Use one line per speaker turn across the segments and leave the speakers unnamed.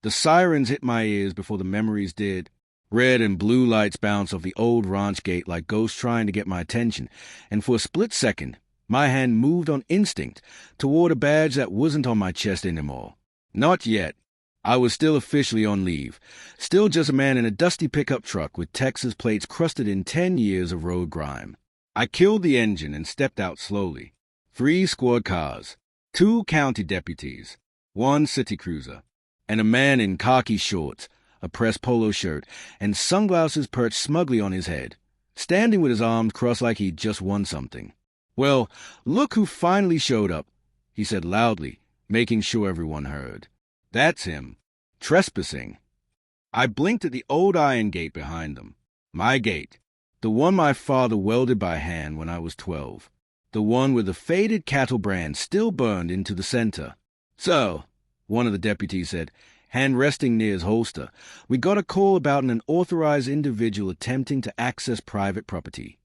The sirens hit my ears before the memories did. Red and blue lights bounced off the old ranch gate like ghosts trying to get my attention, and for a split second, my hand moved on instinct toward a badge that wasn't on my chest anymore. Not yet. I was still officially on leave, still just a man in a dusty pickup truck with Texas plates crusted in 10 years of road grime. I killed the engine and stepped out slowly. 3 squad cars, 2 county deputies, 1 city cruiser, and a man in khaki shorts, a pressed polo shirt, and sunglasses perched smugly on his head, standing with his arms crossed like he'd just won something. "Well, look who finally showed up," he said loudly, making sure everyone heard. "That's him. Trespassing." I blinked at the old iron gate behind them. My gate. The one my father welded by hand when I was 12. The one with the faded cattle brand still burned into the center. "So," one of the deputies said, hand resting near his holster, "we got a call about an unauthorized individual attempting to access private property."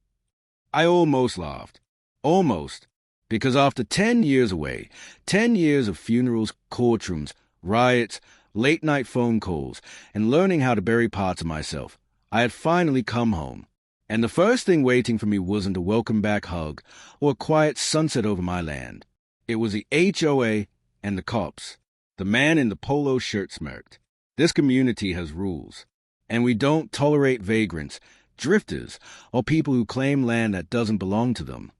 I almost laughed. Almost. Because after 10 years away, 10 years of funerals, courtrooms, riots, late-night phone calls, and learning how to bury parts of myself, I had finally come home. And the first thing waiting for me wasn't a welcome-back hug or a quiet sunset over my land. It was the HOA and the cops. The man in the polo shirt smirked. "This community has rules, and we don't tolerate vagrants, drifters, or people who claim land that doesn't belong to them."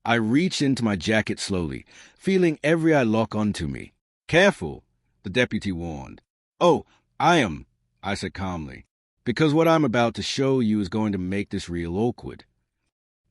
I reached into my jacket slowly, feeling every eye lock onto me. "Careful," the deputy warned. "Oh, I am," I said calmly, "because what I'm about to show you is going to make this real awkward."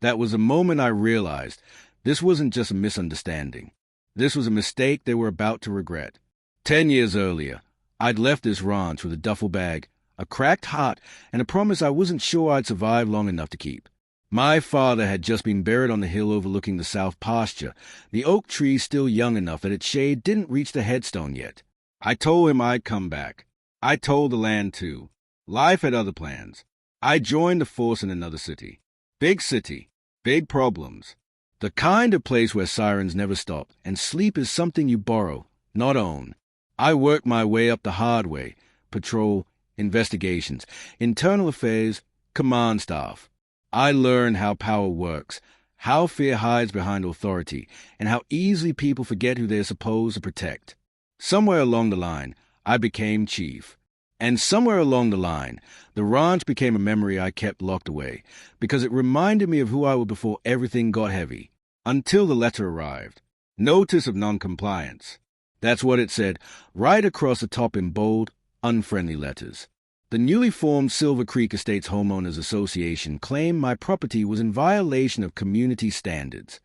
That was the moment I realized this wasn't just a misunderstanding. This was a mistake they were about to regret. 10 years earlier, I'd left this ranch with a duffel bag, a cracked heart, and a promise I wasn't sure I'd survive long enough to keep. My father had just been buried on the hill overlooking the south pasture, the oak tree still young enough that its shade didn't reach the headstone yet. I told him I'd come back. I told the land, too. Life had other plans. I joined the force in another city. Big city. Big problems. The kind of place where sirens never stop, and sleep is something you borrow, not own. I worked my way up the hard way. Patrol, investigations, internal affairs, command staff. I learned how power works, how fear hides behind authority, and how easily people forget who they're supposed to protect. Somewhere along the line, I became chief. And somewhere along the line, the ranch became a memory I kept locked away, because it reminded me of who I was before everything got heavy. Until the letter arrived. Notice of noncompliance. That's what it said, right across the top in bold, unfriendly letters. The newly formed Silver Creek Estates Homeowners Association claimed my property was in violation of community standards.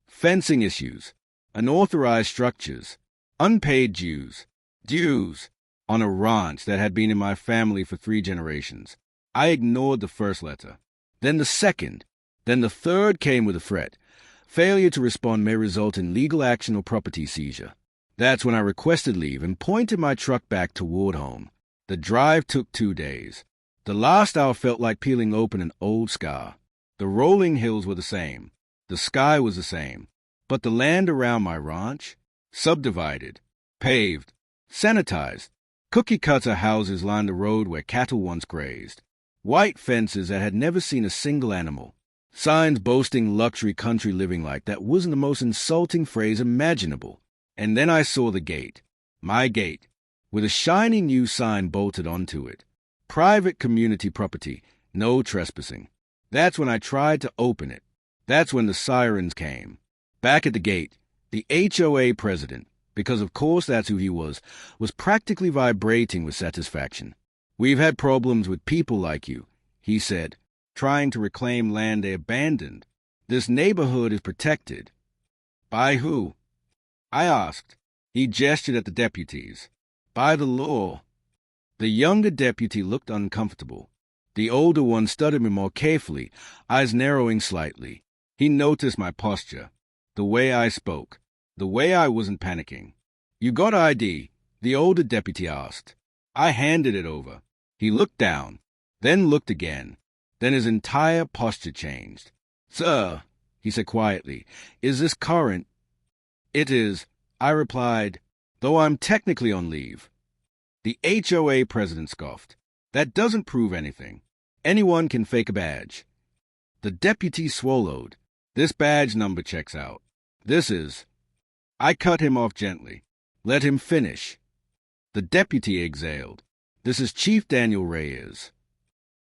Fencing issues, unauthorized structures, unpaid dues on a ranch that had been in my family for 3 generations. I ignored the first letter. Then the second. Then the third came with a threat. Failure to respond may result in legal action or property seizure. That's when I requested leave and pointed my truck back toward home. The drive took 2 days. The last hour felt like peeling open an old scar. The rolling hills were the same. The sky was the same. But the land around my ranch? Subdivided, paved, sanitized. Cookie-cutter houses lined the road where cattle once grazed. White fences that had never seen a single animal. Signs boasting luxury country living like that wasn't the most insulting phrase imaginable. And then I saw the gate. My gate. With a shiny new sign bolted onto it. Private community property, no trespassing. That's when I tried to open it. That's when the sirens came. Back at the gate, the HOA president, because of course that's who he was practically vibrating with satisfaction. "We've had problems with people like you," he said, "trying to reclaim land they abandoned. This neighborhood is protected." "By who?" I asked. He gestured at the deputies. "By the law." The younger deputy looked uncomfortable. The older one studied me more carefully, eyes narrowing slightly. He noticed my posture, the way I spoke, the way I wasn't panicking. "You got ID?" the older deputy asked. I handed it over. He looked down, then looked again. Then his entire posture changed. "Sir," he said quietly, "is this current?" "It is," I replied, "though I'm technically on leave." The HOA president scoffed. That doesn't prove anything. Anyone can fake a badge. The deputy swallowed. This badge number checks out. This is... I cut him off gently. Let him finish. The deputy exhaled. This is Chief Daniel Reyes.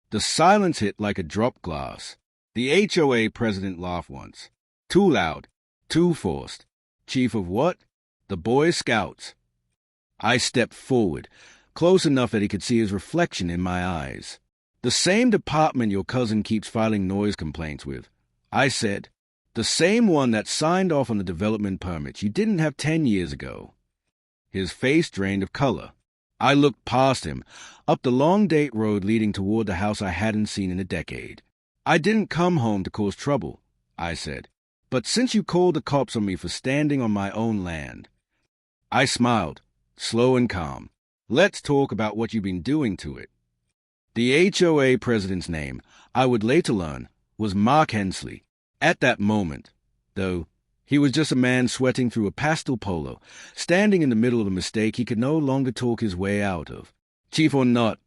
The silence hit like a dropped glass. The HOA president laughed once. Too loud. Too forced. Chief of what? The Boy Scouts. I stepped forward, close enough that he could see his reflection in my eyes. The same department your cousin keeps filing noise complaints with. I said. The same one that signed off on the development permits you didn't have 10 years ago. His face drained of color. I looked past him, up the long date road leading toward the house I hadn't seen in a decade. I didn't come home to cause trouble, I said. But since you called the cops on me for standing on my own land. I smiled, slow and calm. Let's talk about what you've been doing to it. The HOA president's name, I would later learn, was Mark Hensley. At that moment, though, he was just a man sweating through a pastel polo, standing in the middle of a mistake he could no longer talk his way out of. Chief or not,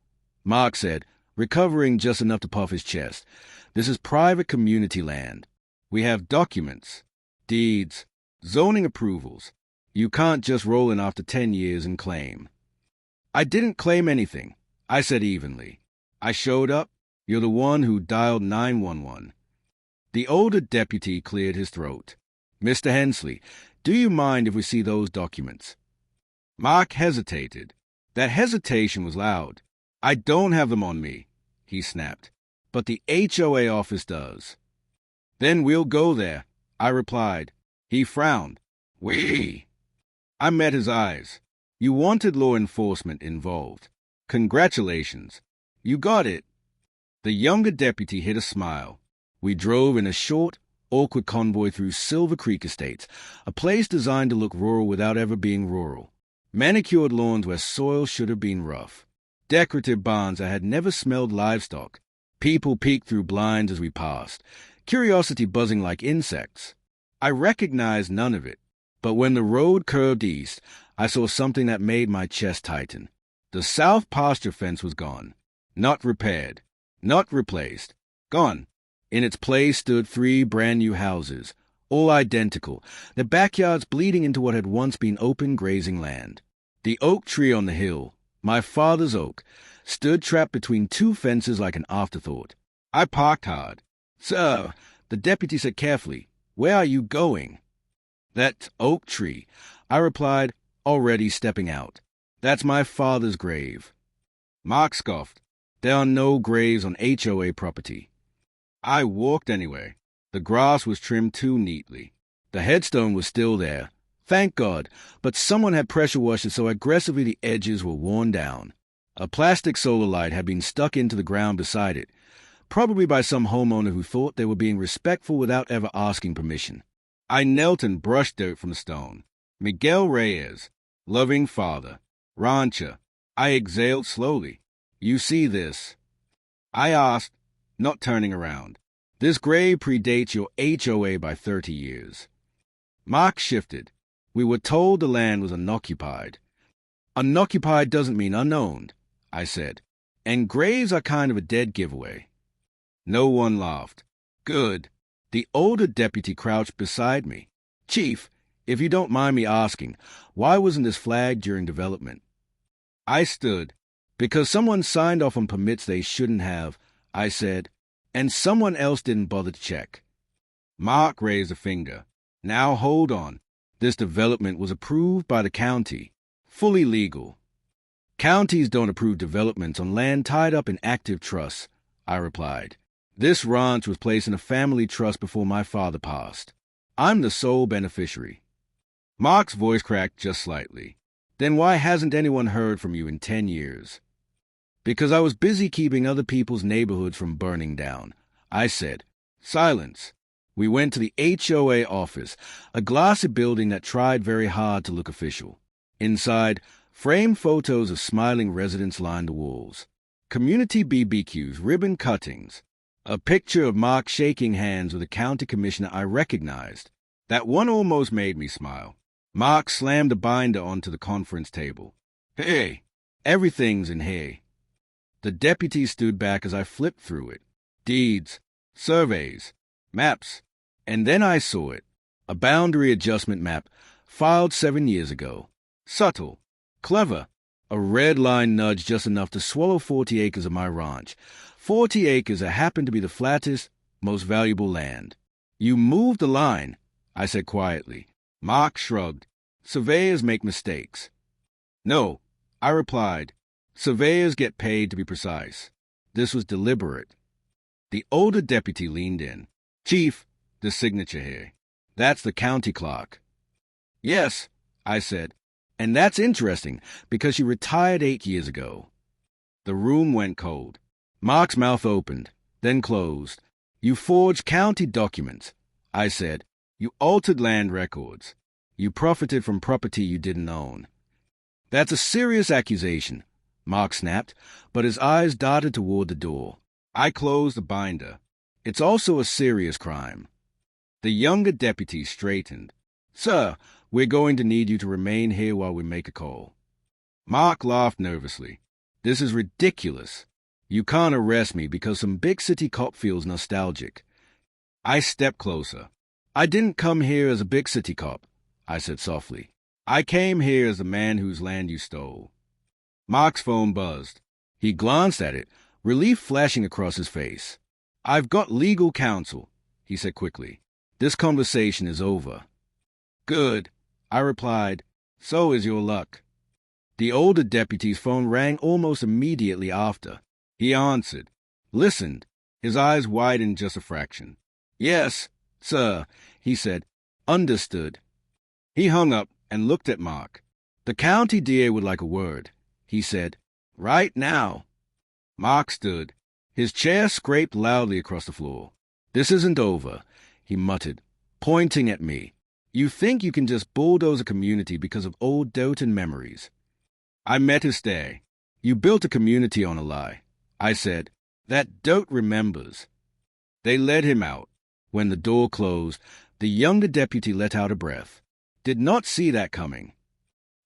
Mark said, recovering just enough to puff his chest, this is private community land. We have documents, deeds, zoning approvals. You can't just roll in after 10 years and claim. I didn't claim anything, I said evenly. I showed up. You're the one who dialed 911. The older deputy cleared his throat. Mr. Hensley, do you mind if we see those documents? Mark hesitated. That hesitation was loud. I don't have them on me, he snapped. But the HOA office does. Then we'll go there, I replied. He frowned. We. I met his eyes. You wanted law enforcement involved. Congratulations. You got it. The younger deputy hid a smile. We drove in a short, awkward convoy through Silver Creek Estates, a place designed to look rural without ever being rural. Manicured lawns where soil should have been rough. Decorative barns that had never smelled livestock. People peeked through blinds as we passed, curiosity buzzing like insects. I recognized none of it, but when the road curved east, I saw something that made my chest tighten. The south pasture fence was gone. Not repaired. Not replaced. Gone. In its place stood 3 brand-new houses, all identical, their backyards bleeding into what had once been open grazing land. The oak tree on the hill, my father's oak, stood trapped between 2 fences like an afterthought. I parked hard. Sir, the deputy said carefully, where are you going? That oak tree, I replied, already stepping out. That's my father's grave. Mark scoffed. There are no graves on HOA property. I walked anyway. The grass was trimmed too neatly. The headstone was still there, thank God, but someone had pressure washed it so aggressively the edges were worn down. A plastic solar light had been stuck into the ground beside it, probably by some homeowner who thought they were being respectful without ever asking permission. I knelt and brushed dirt from the stone. Miguel Reyes, loving father, rancher. I exhaled slowly. You see this? I asked, not turning around. This grave predates your HOA by 30 years. Mark shifted. We were told the land was unoccupied. Unoccupied doesn't mean unowned, I said. And graves are kind of a dead giveaway. No one laughed. Good. The older deputy crouched beside me. Chief, if you don't mind me asking, why wasn't this flagged during development? I stood. Because someone signed off on permits they shouldn't have, I said, and someone else didn't bother to check. Mark raised a finger. Now hold on. This development was approved by the county. Fully legal. Counties don't approve developments on land tied up in active trusts, I replied. This ranch was placed in a family trust before my father passed. I'm the sole beneficiary. Mark's voice cracked just slightly. Then why hasn't anyone heard from you in 10 years? Because I was busy keeping other people's neighborhoods from burning down. I said, silence. We went to the HOA office, a glassy building that tried very hard to look official. Inside, framed photos of smiling residents lined the walls. Community BBQs, ribbon cuttings. A picture of Mark shaking hands with a county commissioner I recognized. That one almost made me smile. Mark slammed a binder onto the conference table. Hey, Everything's in here. The deputy stood back as I flipped through it. Deeds, surveys, maps. And then I saw it. A boundary adjustment map filed 7 years ago. Subtle. Clever. A red line nudge just enough to swallow 40 acres of my ranch. 40 acres that happened to be the flattest, most valuable land. You moved the line, I said quietly. Mark shrugged. Surveyors make mistakes. No, I replied. Surveyors get paid to be precise. This was deliberate. The older deputy leaned in. Chief, the signature here. That's the county clerk. Yes, I said. And that's interesting, because she retired 8 years ago. The room went cold. Mark's mouth opened, then closed. You forged county documents, I said. You altered land records. You profited from property you didn't own. That's a serious accusation, Mark snapped, but his eyes darted toward the door. I closed the binder. It's also a serious crime. The younger deputy straightened. Sir, we're going to need you to remain here while we make a call. Mark laughed nervously. This is ridiculous. You can't arrest me because some big city cop feels nostalgic. I stepped closer. I didn't come here as a big city cop, I said softly. I came here as the man whose land you stole. Mark's phone buzzed. He glanced at it, relief flashing across his face. I've got legal counsel, he said quickly. This conversation is over. Good, I replied. So is your luck. The older deputy's phone rang almost immediately after. He answered, listened, his eyes widened just a fraction. Yes, sir, he said. Understood. He hung up and looked at Mark. The county DA would like a word, he said. Right now. Mark stood. His chair scraped loudly across the floor. This isn't over, he muttered, pointing at me. You think you can just bulldoze a community because of old dirt and memories. I met his stare. You built a community on a lie, I said. That dirt remembers. They led him out. When the door closed, the younger deputy let out a breath. Did not see that coming.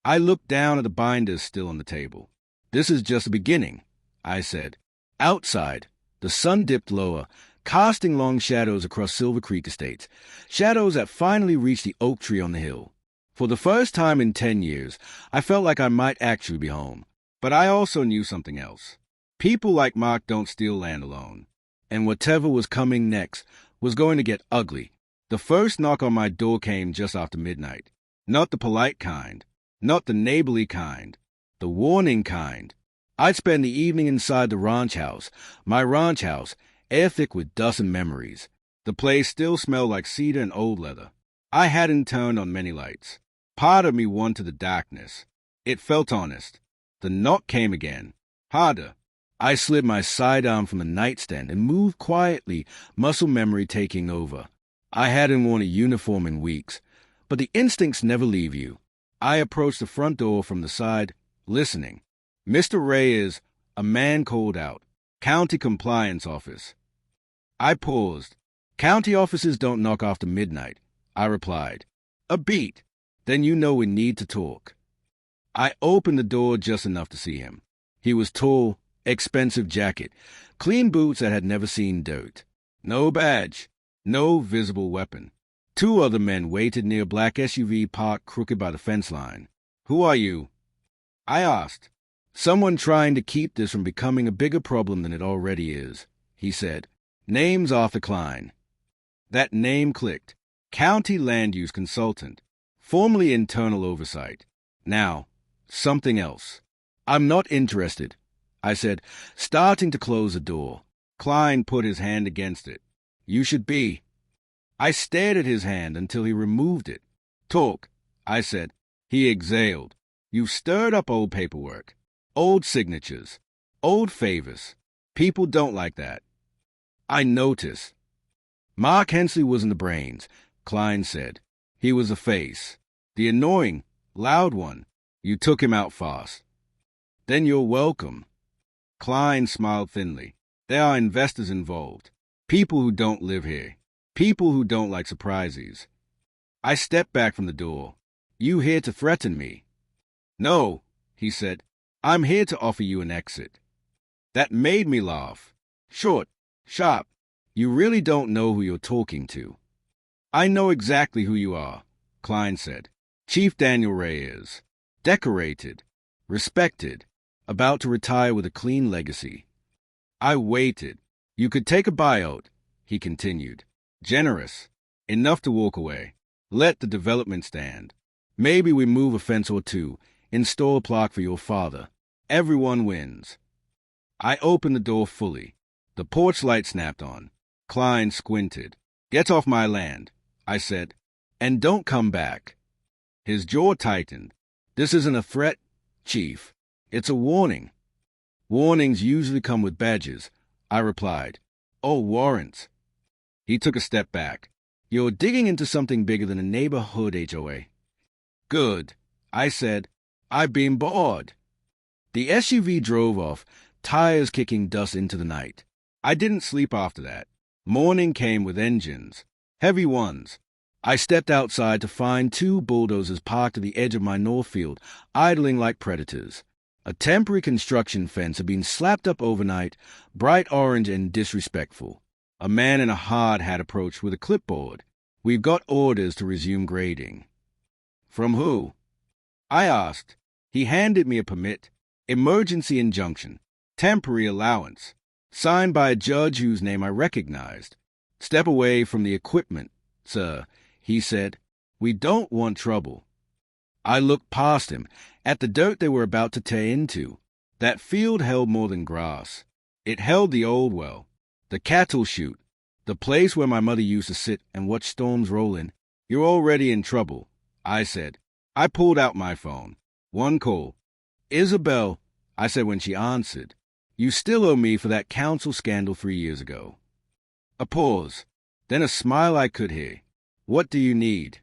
I looked down at the binders still on the table. This is just the beginning, I said. Outside, the sun dipped lower, casting long shadows across Silver Creek Estates, shadows that finally reached the oak tree on the hill. For the first time in 10 years, I felt like I might actually be home. But I also knew something else. People like Mark don't steal land alone. And whatever was coming next was going to get ugly. The first knock on my door came just after midnight. Not the polite kind. Not the neighborly kind. The warning kind. I'd spend the evening inside the ranch house, my ranch house, air thick with dust and memories. The place still smelled like cedar and old leather. I hadn't turned on many lights. Part of me wanted the darkness. It felt honest. The knock came again. Harder. I slid my sidearm from the nightstand and moved quietly, muscle memory taking over. I hadn't worn a uniform in weeks, but the instincts never leave you. I approached the front door from the side, listening. Mr. Reyes, a man called out. County Compliance Office. I paused. County offices don't knock after midnight, I replied. A beat. Then you know we need to talk. I opened the door just enough to see him. He was tall, expensive jacket, clean boots that had never seen dirt. No badge, no visible weapon. 2 other men waited near a black SUV parked crooked by the fence line. Who are you? I asked. Someone trying to keep this from becoming a bigger problem than it already is, he said. Name's Arthur Klein. That name clicked. County Land Use Consultant. Formerly Internal Oversight. Now, something else. I'm not interested, I said, starting to close the door. Klein put his hand against it. You should be. I stared at his hand until he removed it. Talk, I said. He exhaled. You've stirred up old paperwork. Old signatures. Old favors. People don't like that. I noticed. Mark Hensley wasn't the brains, Klein said. He was the face. The annoying, loud one. You took him out fast. Then you're welcome. Klein smiled thinly. There are investors involved. People who don't live here. People who don't like surprises. I stepped back from the door. You here to threaten me? No, he said. I'm here to offer you an exit. That made me laugh. Short, sharp. You really don't know who you're talking to. I know exactly who you are, Klein said. Chief Daniel Reyes. Decorated. Respected. About to retire with a clean legacy. I waited. You could take a buyout, he continued. Generous. Enough to walk away. Let the development stand. Maybe we move a fence or two, install a plaque for your father. Everyone wins. I opened the door fully. The porch light snapped on. Klein squinted. Get off my land, I said, and don't come back. His jaw tightened. This isn't a threat, Chief. It's a warning. Warnings usually come with badges, I replied. Oh, warrants. He took a step back. You're digging into something bigger than a neighborhood HOA. Good, I said. I've been bored. The SUV drove off, tires kicking dust into the night. I didn't sleep after that. Morning came with engines. Heavy ones. I stepped outside to find 2 bulldozers parked at the edge of my north field, idling like predators. A temporary construction fence had been slapped up overnight, bright orange and disrespectful. A man in a hard hat approached with a clipboard. We've got orders to resume grading. From who? I asked. He handed me a permit. Emergency injunction. Temporary allowance. Signed by a judge whose name I recognized. Step away from the equipment, sir, he said. We don't want trouble. I looked past him, at the dirt they were about to tear into. That field held more than grass. It held the old well, the cattle chute, the place where my mother used to sit and watch storms roll in. You're already in trouble, I said. I pulled out my phone. 1 call. Isabel, I said when she answered. You still owe me for that council scandal 3 years ago. A pause, then a smile I could hear. What do you need?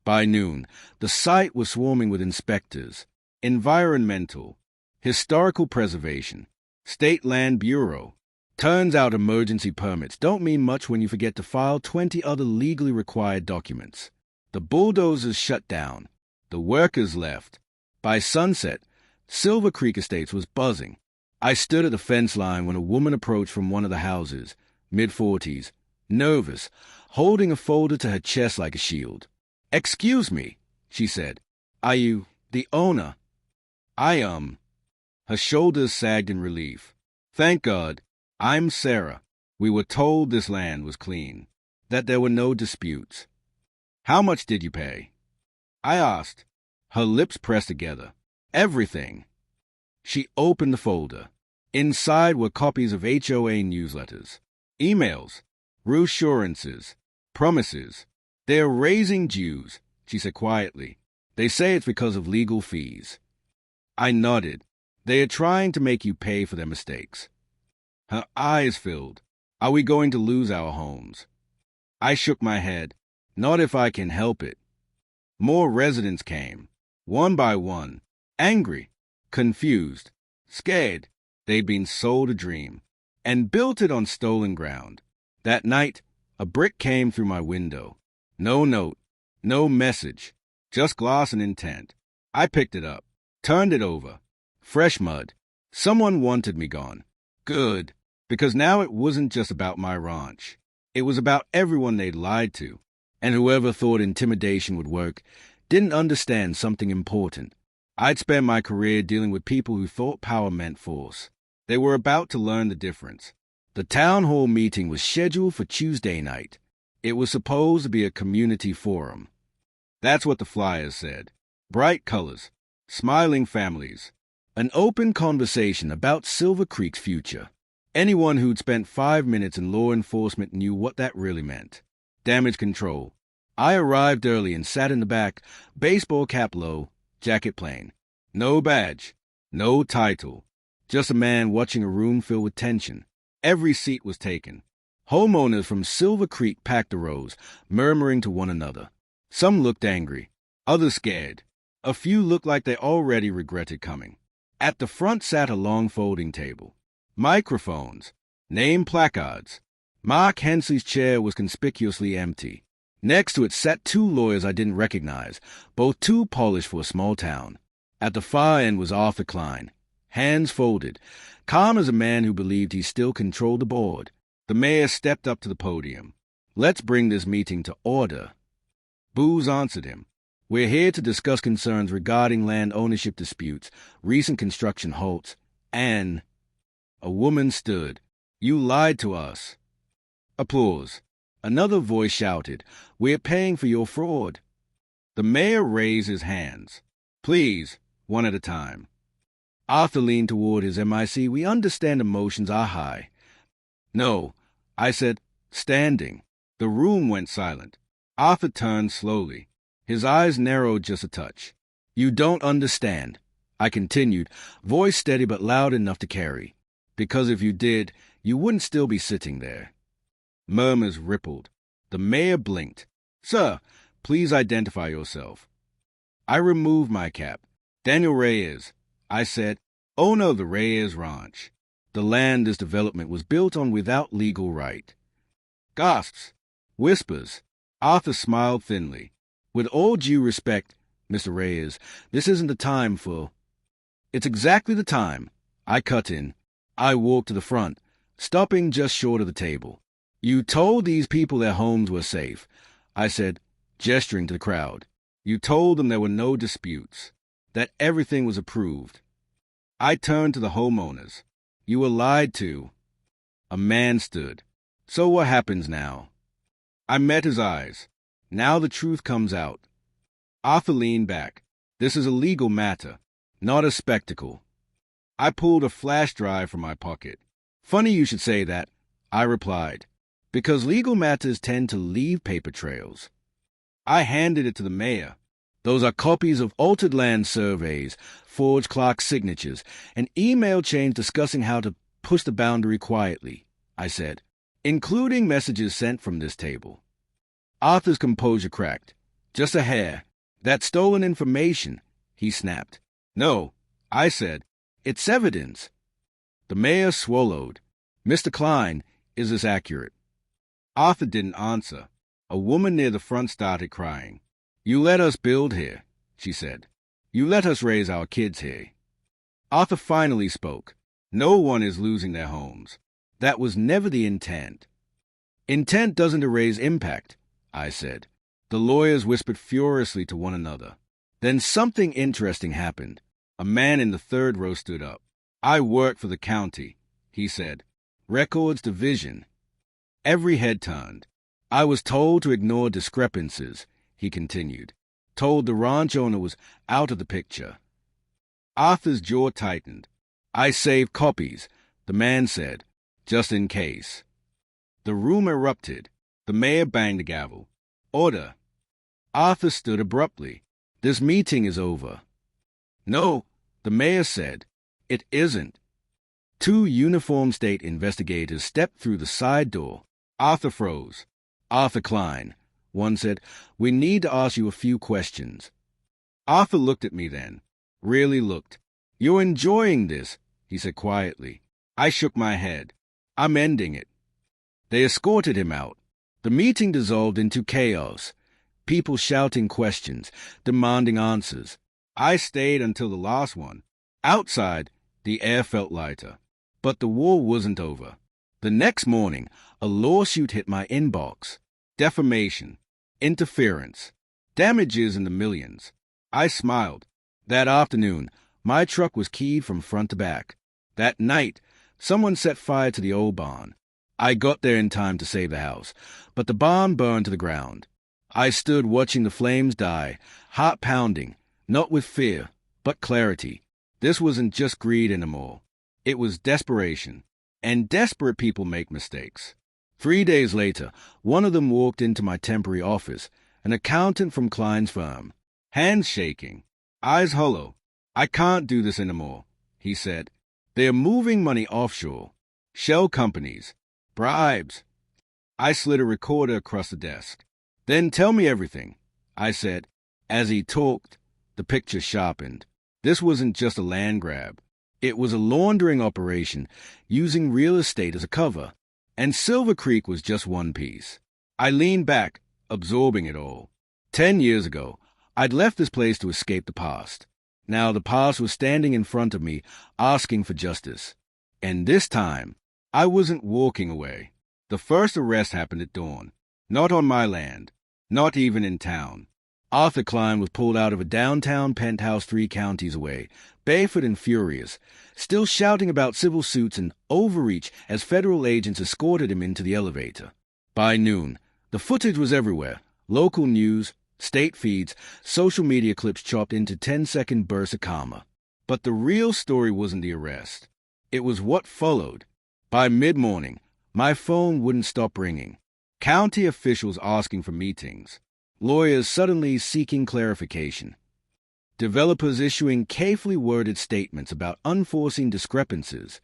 By noon, the site was swarming with inspectors. Environmental, historical preservation, State Land Bureau. Turns out emergency permits don't mean much when you forget to file 20 other legally required documents. The bulldozers shut down. The workers left. By sunset, Silver Creek Estates was buzzing. I stood at the fence line when a woman approached from one of the houses, mid-40s, nervous, holding a folder to her chest like a shield. Excuse me, she said. Are you the owner? I Her shoulders sagged in relief. Thank God, I'm Sarah. We were told this land was clean, that there were no disputes. How much did you pay? I asked. Her lips pressed together. Everything. She opened the folder. Inside were copies of HOA newsletters, emails, reassurances, promises. They're raising Jews, she said quietly. They say it's because of legal fees. I nodded. They are trying to make you pay for their mistakes. Her eyes filled. Are we going to lose our homes? I shook my head. Not if I can help it. More residents came, one by one, angry, confused, scared. They'd been sold a dream, and built it on stolen ground. That night, a brick came through my window. No note, no message, just glass and intent. I picked it up, turned it over. Fresh mud. Someone wanted me gone. Good, because now it wasn't just about my ranch. It was about everyone they'd lied to, and whoever thought intimidation would work didn't understand something important. I'd spent my career dealing with people who thought power meant force. They were about to learn the difference. The town hall meeting was scheduled for Tuesday night. It was supposed to be a community forum. That's what the flyers said. Bright colors, smiling families, an open conversation about Silver Creek's future. Anyone who'd spent 5 minutes in law enforcement knew what that really meant. Damage control. I arrived early and sat in the back, baseball cap low, jacket plain. No badge, no title. Just a man watching a room filled with tension. Every seat was taken. Homeowners from Silver Creek packed the rows, murmuring to one another. Some looked angry, others scared. A few looked like they already regretted coming. At the front sat a long folding table. Microphones, name placards. Mark Hensley's chair was conspicuously empty. Next to it sat 2 lawyers I didn't recognize, both too polished for a small town. At the far end was Arthur Klein, hands folded, calm as a man who believed he still controlled the board. The mayor stepped up to the podium. "Let's bring this meeting to order." Boos answered him. "We're here to discuss concerns regarding land ownership disputes, recent construction halts, and—" A woman stood. "You lied to us." Applause. Another voice shouted, "We're paying for your fraud." The mayor raised his hands. "Please, one at a time." Arthur leaned toward his MIC. "We understand emotions are high." "No," I said, standing. The room went silent. Arthur turned slowly. His eyes narrowed just a touch. "You don't understand," I continued, voice steady but loud enough to carry. "Because if you did, you wouldn't still be sitting there." Murmurs rippled. The mayor blinked. "Sir, please identify yourself." I removed my cap. "Daniel Reyes," I said, "owner of the Reyes Ranch. The land this development was built on without legal right." Gasps. Whispers. Arthur smiled thinly. "With all due respect, Mr. Reyes, this isn't the time for—" "It's exactly the time," I cut in. I walked to the front, stopping just short of the table. "You told these people their homes were safe," I said, gesturing to the crowd. "You told them there were no disputes, that everything was approved." I turned to the homeowners. "You were lied to." A man stood. "So what happens now?" I met his eyes. "Now the truth comes out." Arthur leaned back. "This is a legal matter, not a spectacle." I pulled a flash drive from my pocket. "Funny you should say that," I replied, "because legal matters tend to leave paper trails." I handed it to the mayor. "Those are copies of altered land surveys, forged clock signatures, and email chains discussing how to push the boundary quietly," I said, "including messages sent from this table." Arthur's composure cracked. "Just a hair. That's stolen information," he snapped. "No," I said. "It's evidence." The mayor swallowed. "Mr. Klein, is this accurate?" Arthur didn't answer. A woman near the front started crying. "You let us build here," she said. "You let us raise our kids here." Arthur finally spoke. "No one is losing their homes. That was never the intent." "Intent doesn't erase impact," I said. The lawyers whispered furiously to one another. Then something interesting happened. A man in the third row stood up. "I work for the county," he said. "Records division." Every head turned. "I was told to ignore discrepancies," he continued. "Told the ranch owner was out of the picture." Arthur's jaw tightened. "I saved copies," the man said, "just in case." The room erupted. The mayor banged the gavel. "Order." Arthur stood abruptly. "This meeting is over." "No," the mayor said. "It isn't." Two uniformed state investigators stepped through the side door. Arthur froze. "Arthur Klein," one said, "we need to ask you a few questions." Arthur looked at me then. Really looked. "You're enjoying this," he said quietly. I shook my head. "I'm ending it." They escorted him out. The meeting dissolved into chaos. People shouting questions, demanding answers. I stayed until the last one. Outside, the air felt lighter. But the war wasn't over. The next morning, a lawsuit hit my inbox. Defamation. Interference. Damages in the millions. I smiled. That afternoon, my truck was keyed from front to back. That night, someone set fire to the old barn. I got there in time to save the house, but the barn burned to the ground. I stood watching the flames die, heart pounding, not with fear, but clarity. This wasn't just greed anymore. It was desperation. And desperate people make mistakes. 3 days later, one of them walked into my temporary office, an accountant from Klein's firm. Hands shaking, eyes hollow. "I can't do this anymore," he said. "They're moving money offshore. Shell companies. Bribes." I slid a recorder across the desk. "Then tell me everything," I said. As he talked, the picture sharpened. This wasn't just a land grab. It was a laundering operation using real estate as a cover. And Silver Creek was just one piece. I leaned back, absorbing it all. 10 years ago, I'd left this place to escape the past. Now the past was standing in front of me, asking for justice. And this time, I wasn't walking away. The first arrest happened at dawn. Not on my land. Not even in town. Arthur Klein was pulled out of a downtown penthouse 3 counties away, barefoot and furious, still shouting about civil suits and overreach as federal agents escorted him into the elevator. By noon, the footage was everywhere. Local news, state feeds, social media clips chopped into 10-second bursts of karma. But the real story wasn't the arrest. It was what followed. By mid-morning, my phone wouldn't stop ringing. County officials asking for meetings. Lawyers suddenly seeking clarification. Developers issuing carefully worded statements about unforeseen discrepancies.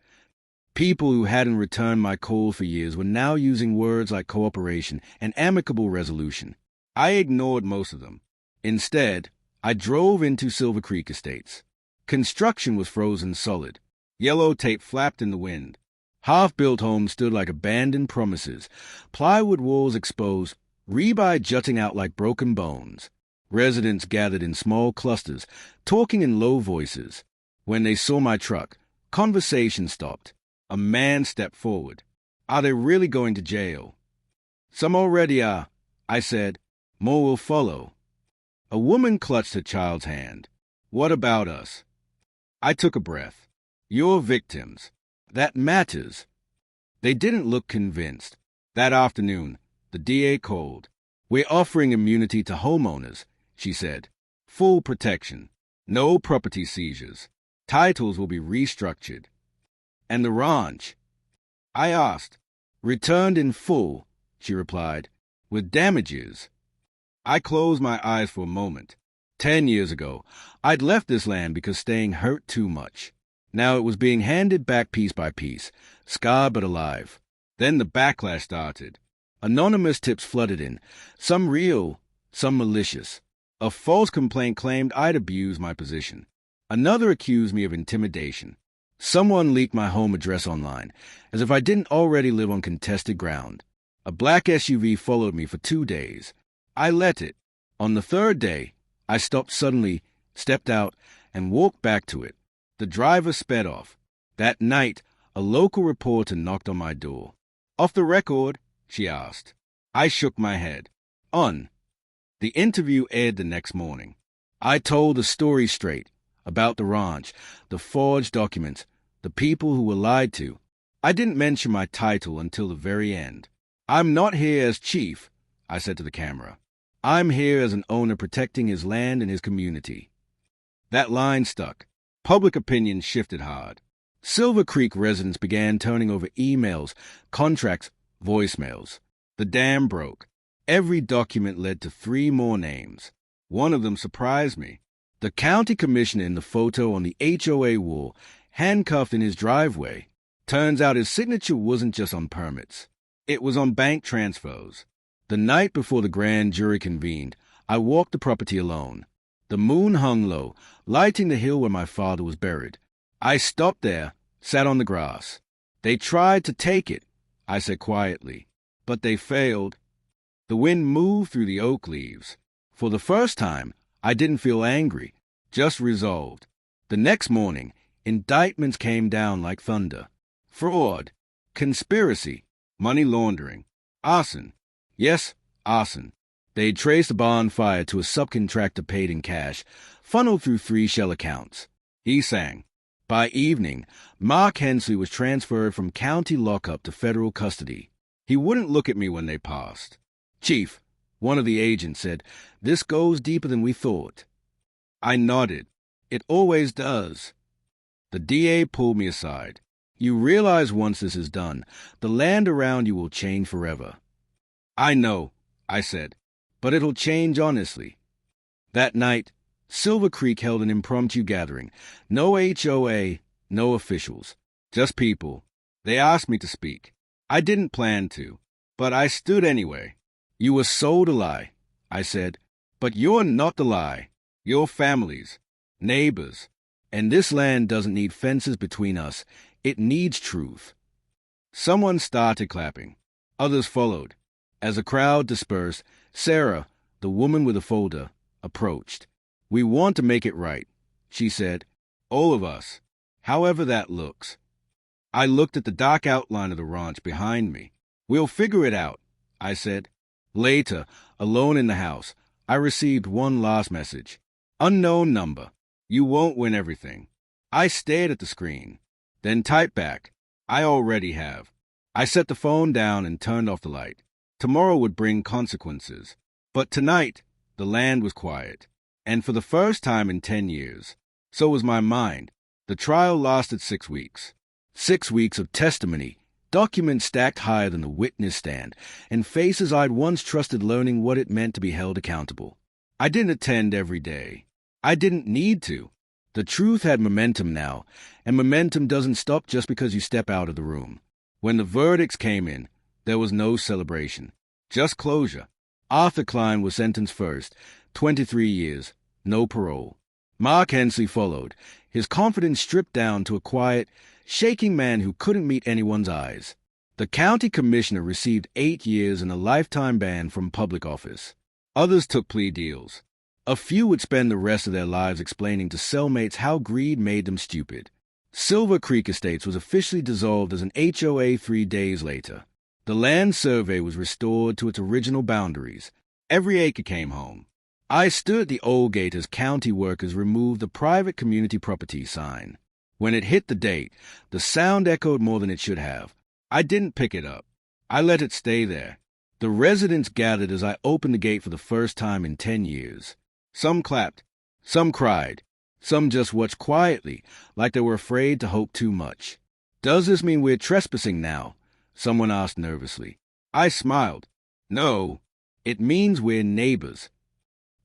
People who hadn't returned my call for years were now using words like cooperation and amicable resolution. I ignored most of them. Instead, I drove into Silver Creek Estates. Construction was frozen solid. Yellow tape flapped in the wind. Half-built homes stood like abandoned promises, plywood walls exposed, rebar jutting out like broken bones. Residents gathered in small clusters, talking in low voices. When they saw my truck, conversation stopped. A man stepped forward. "Are they really going to jail?" "Some already are," I said. "More will follow." A woman clutched her child's hand. "What about us?" I took a breath. "You're victims. That matters." They didn't look convinced. That afternoon, the DA called. "We're offering immunity to homeowners," she said. "Full protection. No property seizures. Titles will be restructured." "And the ranch?" I asked. "Returned in full," she replied, "with damages." I closed my eyes for a moment. 10 years ago, I'd left this land because staying hurt too much. Now it was being handed back piece by piece, scarred but alive. Then the backlash started. Anonymous tips flooded in, some real, some malicious. A false complaint claimed I'd abused my position. Another accused me of intimidation. Someone leaked my home address online, as if I didn't already live on contested ground. A black SUV followed me for 2 days. I let it. On the 3rd day, I stopped suddenly, stepped out, and walked back to it. The driver sped off. That night, a local reporter knocked on my door. "Off the record?" she asked. I shook my head. "On." The interview aired the next morning. I told the story straight, about the ranch, the forged documents, the people who were lied to. I didn't mention my title until the very end. "I'm not here as chief," I said to the camera. "I'm here as an owner protecting his land and his community." That line stuck. Public opinion shifted hard. Silver Creek residents began turning over emails, contracts, voicemails. The dam broke. Every document led to 3 more names. One of them surprised me. The county commissioner in the photo on the HOA wall, handcuffed in his driveway. Turns out his signature wasn't just on permits. It was on bank transfers. The night before the grand jury convened, I walked the property alone. The moon hung low, lighting the hill where my father was buried. I stopped there, sat on the grass. "They tried to take it," I said quietly, "but they failed." The wind moved through the oak leaves. For the first time, I didn't feel angry, just resolved. The next morning, indictments came down like thunder. Fraud, conspiracy, money laundering, arson. Yes, arson. They traced a bonfire to a subcontractor paid in cash, funneled through 3 shell accounts. He sang. By evening, Mark Hensley was transferred from county lockup to federal custody. He wouldn't look at me when they passed. "Chief," one of the agents said, "this goes deeper than we thought." I nodded. "It always does." The DA pulled me aside. "You realize once this is done, the land around you will change forever." "I know," I said, "but it'll change honestly." That night, Silver Creek held an impromptu gathering. No HOA, no officials, just people. They asked me to speak. I didn't plan to, but I stood anyway. "You were sold a lie," I said, "but you're not the lie. You're families, neighbors, and this land doesn't need fences between us. It needs truth." Someone started clapping. Others followed. As the crowd dispersed, Sarah, the woman with the folder, approached. "We want to make it right," she said. All of us. However that looks. I looked at the dark outline of the ranch behind me. We'll figure it out, I said. Later, alone in the house, I received one last message. Unknown number. You won't win everything. I stared at the screen, then typed back. I already have. I set the phone down and turned off the light. Tomorrow would bring consequences. But tonight, the land was quiet. And for the first time in 10 years, so was my mind. The trial lasted 6 weeks. 6 weeks of testimony, documents stacked higher than the witness stand, and faces I'd once trusted learning what it meant to be held accountable. I didn't attend every day. I didn't need to. The truth had momentum now, and momentum doesn't stop just because you step out of the room. When the verdicts came in, there was no celebration, just closure. Arthur Klein was sentenced first, 23 years, no parole. Mark Hensley followed, his confidence stripped down to a quiet, shaking man who couldn't meet anyone's eyes. The county commissioner received 8 years and a lifetime ban from public office. Others took plea deals. A few would spend the rest of their lives explaining to cellmates how greed made them stupid. Silver Creek Estates was officially dissolved as an HOA 3 days later. The land survey was restored to its original boundaries. Every acre came home. I stood at the old gate as county workers removed the private community property sign. When it hit the date, the sound echoed more than it should have. I didn't pick it up. I let it stay there. The residents gathered as I opened the gate for the first time in 10 years. Some clapped, some cried, some just watched quietly, like they were afraid to hope too much. Does this mean we're trespassing now? Someone asked nervously. I smiled. No, it means we're neighbors.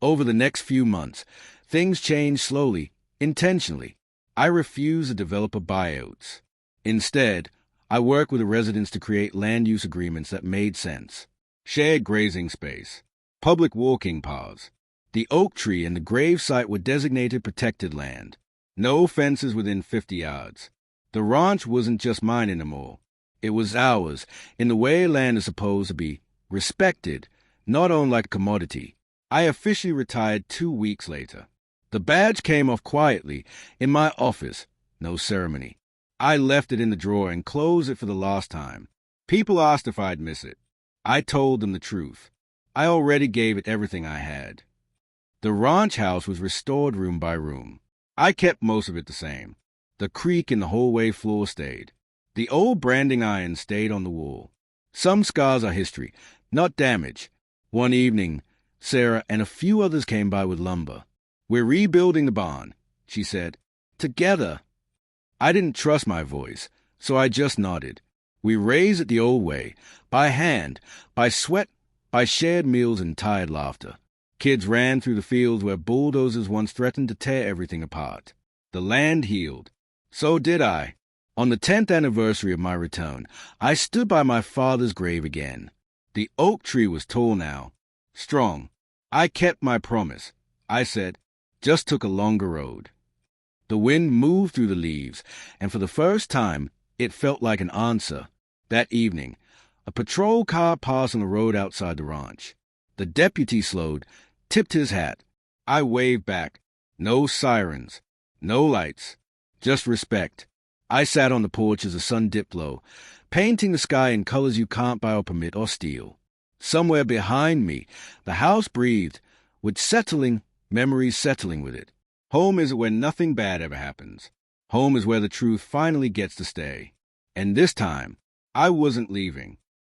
Over the next few months, things changed slowly, intentionally. I refused to developer buyouts. Instead, I worked with the residents to create land use agreements that made sense. Shared grazing space, public walking paths. The oak tree and the grave site were designated protected land. No fences within 50 yards. The ranch wasn't just mine anymore. It was ours, in the way land is supposed to be, respected, not owned like a commodity. I officially retired 2 weeks later. The badge came off quietly in my office, no ceremony. I left it in the drawer and closed it for the last time. People asked if I'd miss it. I told them the truth. I already gave it everything I had. The ranch house was restored room by room. I kept most of it the same. The creak in the hallway floor stayed. The old branding iron stayed on the wall. Some scars are history, not damage. One evening, Sarah and a few others came by with lumber. We're rebuilding the barn, she said. Together. I didn't trust my voice, so I just nodded. We raised it the old way, by hand, by sweat, by shared meals and tired laughter. Kids ran through the fields where bulldozers once threatened to tear everything apart. The land healed. So did I. On the 10th anniversary of my return, I stood by my father's grave again. The oak tree was tall now, strong. I kept my promise. I said, just took a longer road. The wind moved through the leaves, and for the first time, it felt like an answer. That evening, a patrol car passed on the road outside the ranch. The deputy slowed, tipped his hat. I waved back. No sirens, no lights, just respect. I sat on the porch as the sun dipped low, painting the sky in colors you can't buy or permit or steal. Somewhere behind me, the house breathed, with memories settling with it. Home is where nothing bad ever happens. Home is where the truth finally gets to stay. And this time, I wasn't leaving.